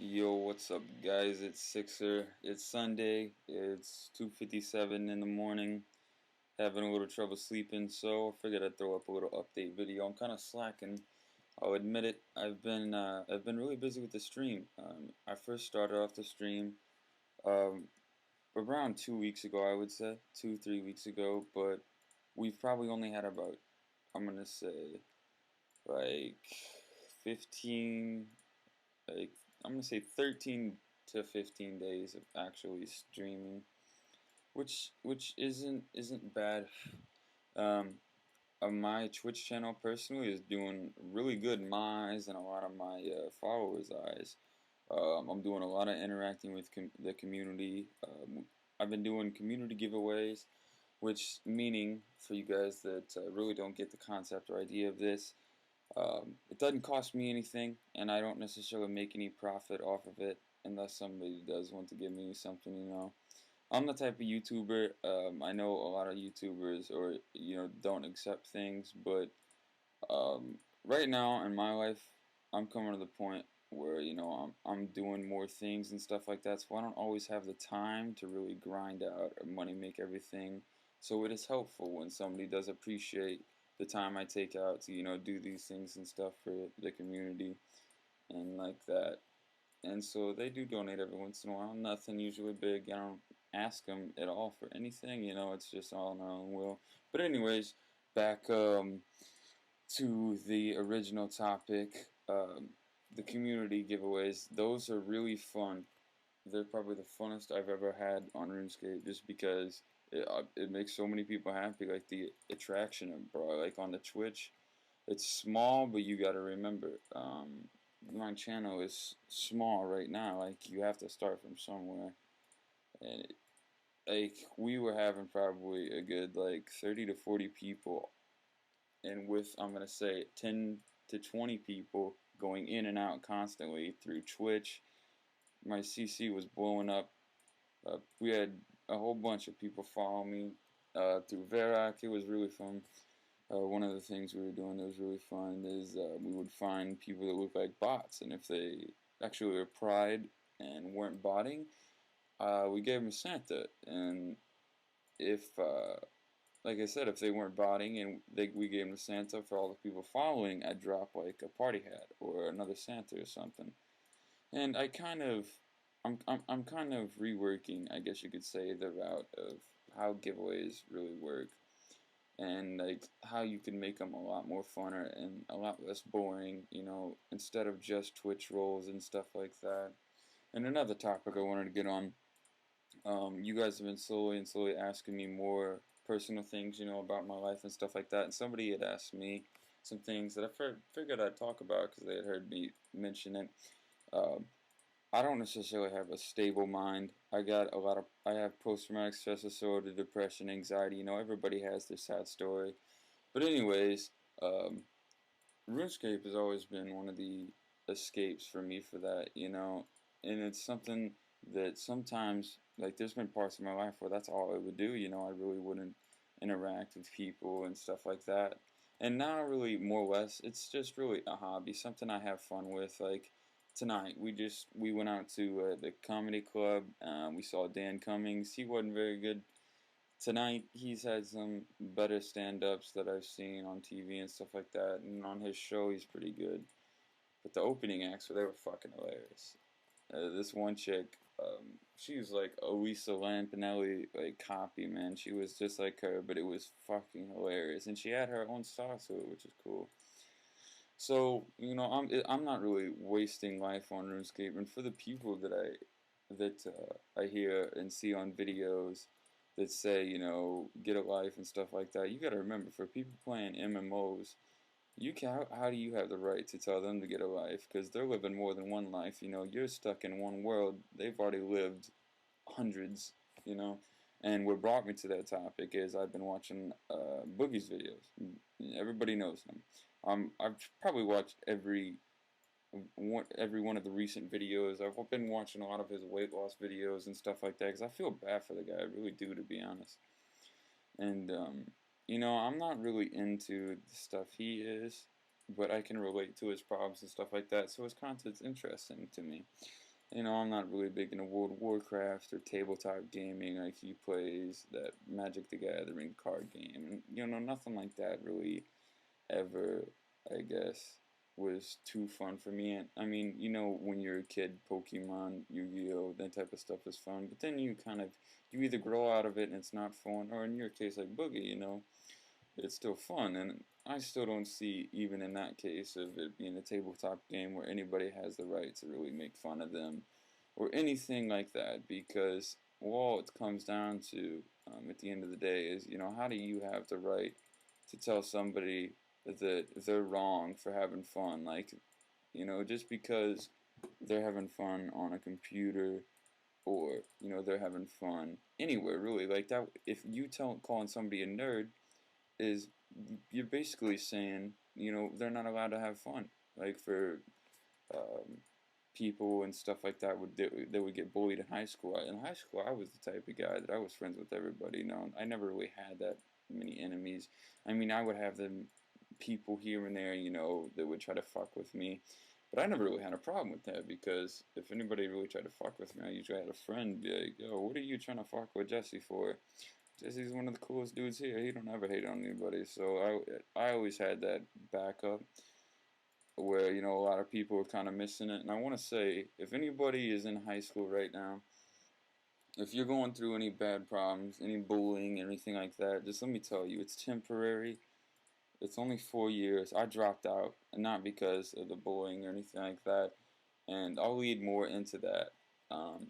Yo, what's up, guys? It's Sihxr. It's Sunday. It's 2:57 in the morning. Having a little trouble sleeping, so I figured I'd throw up a little update video. I'm kind of slacking. I'll admit it. I've been really busy with the stream. I first started off the stream um, around 2 weeks ago, I would say 2, 3 weeks ago. But we've probably only had about, I'm gonna say, like 15. Like, I'm gonna say 13 to 15 days of actually streaming, which isn't bad. Um, my Twitch channel personally is doing really good in my eyes and a lot of my followers' eyes. I'm doing a lot of interacting with the community. I've been doing community giveaways, which meaning for you guys that really don't get the concept or idea of this. It doesn't cost me anything, and I don't necessarily make any profit off of it unless somebody does want to give me something. I'm the type of YouTuber, I know a lot of YouTubers or don't accept things, but right now in my life, I'm coming to the point where I'm doing more things and stuff like that, so I don't always have the time to really grind out or money make everything. So it is helpful when somebody does appreciate the time I take out to do these things and stuff for the community and like that. And so they do donate every once in a while. Nothing usually big. I don't ask them at all for anything. It's just all in our own will. But anyways, back to the original topic, the community giveaways. Those are really fun. They're probably the funnest I've ever had on RuneScape, just because it makes so many people happy. Like the attraction of, bro, like on the Twitch, it's small, but you got to remember, my channel is small right now. Like, you have to start from somewhere, and like we were having probably a good like 30 to 40 people, and with, I'm gonna say, 10 to 20 people going in and out constantly through Twitch, my CC was blowing up. We had a whole bunch of people follow me through Verak. It was really fun. One of the things we were doing that was really fun is we would find people that look like bots, and if they actually were Pride and weren't botting, we gave them a Santa. And if, like I said, if they weren't botting and we gave them a Santa for all the people following, I'd drop like a party hat or another Santa or something. And I'm kind of reworking, I guess you could say, the route of how giveaways really work, and like how you can make them a lot more funner and a lot less boring, instead of just Twitch roles and stuff like that. And another topic I wanted to get on, you guys have been slowly asking me more personal things, about my life and stuff like that. And somebody had asked me some things that I figured I'd talk about because they had heard me mention it. Um, I don't necessarily have a stable mind. I have post-traumatic stress disorder, depression, anxiety. Everybody has their sad story. But anyways, RuneScape has always been one of the escapes for me for that. And it's something that sometimes, like, there's been parts of my life where that's all I would do. I really wouldn't interact with people and stuff like that. And now, really, more or less, it's just really a hobby, something I have fun with. Like tonight, we went out to the comedy club. We saw Dan Cummings. He wasn't very good tonight. He's had some better stand-ups that I've seen on TV and stuff like that, and on his show he's pretty good. But the opening acts, they were fucking hilarious. This one chick, she was like Elisa Lampanelli, like, copy, man. She was just like her, but it was fucking hilarious, and she had her own style to it, which is cool. So I'm not really wasting life on RuneScape, and for the people that I hear and see on videos that say, get a life and stuff like that, you got to remember, for people playing MMOs, how do you have the right to tell them to get a life? Because they're living more than one life. You're stuck in one world. They've already lived hundreds. And what brought me to that topic is I've been watching Boogie's videos. Everybody knows him. I've probably watched every one of the recent videos. I've been watching a lot of his weight loss videos and stuff like that because I feel bad for the guy. I really do, to be honest. And I'm not really into the stuff he is, but I can relate to his problems and stuff like that. So his content's interesting to me. You know, I'm not really big into World of Warcraft or tabletop gaming like he plays, that Magic the Gathering card game. And, you know, nothing like that really ever, I guess, was too fun for me. And I mean, you know, when you're a kid, Pokemon, Yu-Gi-Oh, that type of stuff is fun. But then you either grow out of it and it's not fun, or in your case, like Boogie, you know, it's still fun. And I still don't see, even in that case, of it being a tabletop game where anybody has the right to really make fun of them or anything like that, because all it comes down to, at the end of the day, is, you know, how do you have the right to tell somebody that they're wrong for having fun? Like, you know, just because they're having fun on a computer, or, you know, they're having fun anywhere, really, like that. If you calling somebody a nerd, is you're basically saying, you know, they're not allowed to have fun. Like, for um, people and stuff like that they would get bullied in high school. In high school, I was the type of guy that I was friends with everybody. You know, I never really had that many enemies. I mean, I would have them people here and there, you know, that would try to fuck with me. But I never really had a problem with that, because if anybody really tried to fuck with me, I usually had a friend be like, yo, what are you trying to fuck with Jesse for? Jesse's one of the coolest dudes here. He don't ever hate on anybody. So I always had that backup, where, you know, a lot of people are kind of missing it. And I want to say, if anybody is in high school right now, if you're going through any bad problems, any bullying, anything like that, just let me tell you, it's temporary. It's only 4 years. I dropped out, and not because of the bullying or anything like that, and I'll lead more into that. Um,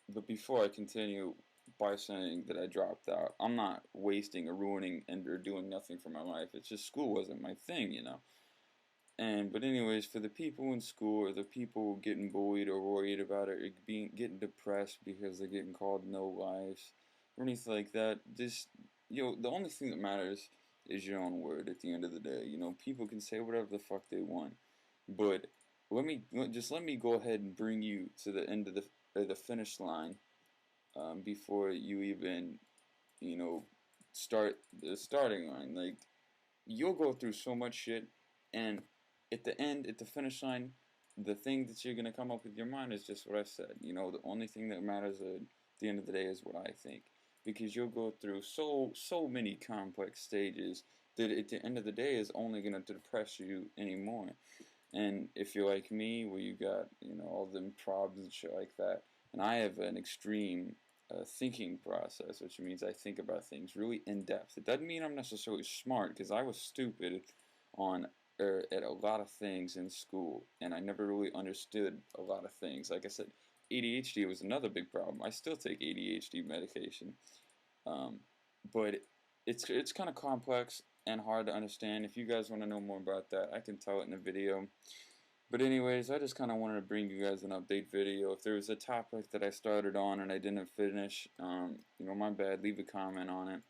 but before I continue by saying that I dropped out, I'm not wasting or ruining or doing nothing for my life. It's just school wasn't my thing, you know. But anyways, for the people in school, or the people getting bullied or worried about it, or getting depressed because they're getting called no lives or anything like that, just, you know, the only thing that matters is your own word at the end of the day. You know, people can say whatever the fuck they want, but let me go ahead and bring you to the end of the finish line, before you even, you know, start the starting line. Like, you'll go through so much shit, and at the end, at the finish line, the thing that you're gonna come up with your mind is just what I said. You know, the only thing that matters at the end of the day is what I think, because you'll go through so many complex stages that at the end of the day is only gonna depress you anymore. And if you're like me, where you got, you know, all them problems and shit like that, and I have an extreme thinking process, which means I think about things really in depth. It doesn't mean I'm necessarily smart, because I was stupid on at a lot of things in school, and I never really understood a lot of things. Like I said, ADHD was another big problem. I still take ADHD medication, um, but it's kind of complex and hard to understand. If you guys want to know more about that, I can tell it in a video. But anyways, I just kind of wanted to bring you guys an update video. If there was a topic that I started on and I didn't finish, you know, my bad. Leave a comment on it.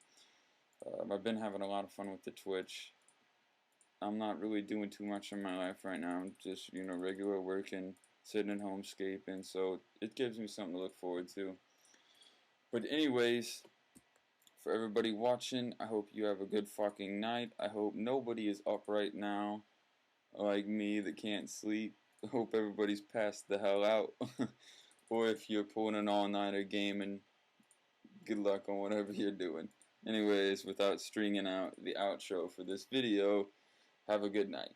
I've been having a lot of fun with the Twitch. I'm not really doing too much in my life right now. I'm just, you know, regular working, sitting at home scaping. So it gives me something to look forward to. But anyways, for everybody watching, I hope you have a good fucking night. I hope nobody is up right now like me that can't sleep. I hope everybody's passed the hell out. Or if you're pulling an all-nighter gaming, good luck on whatever you're doing. Anyways, without stringing out the outro for this video, have a good night.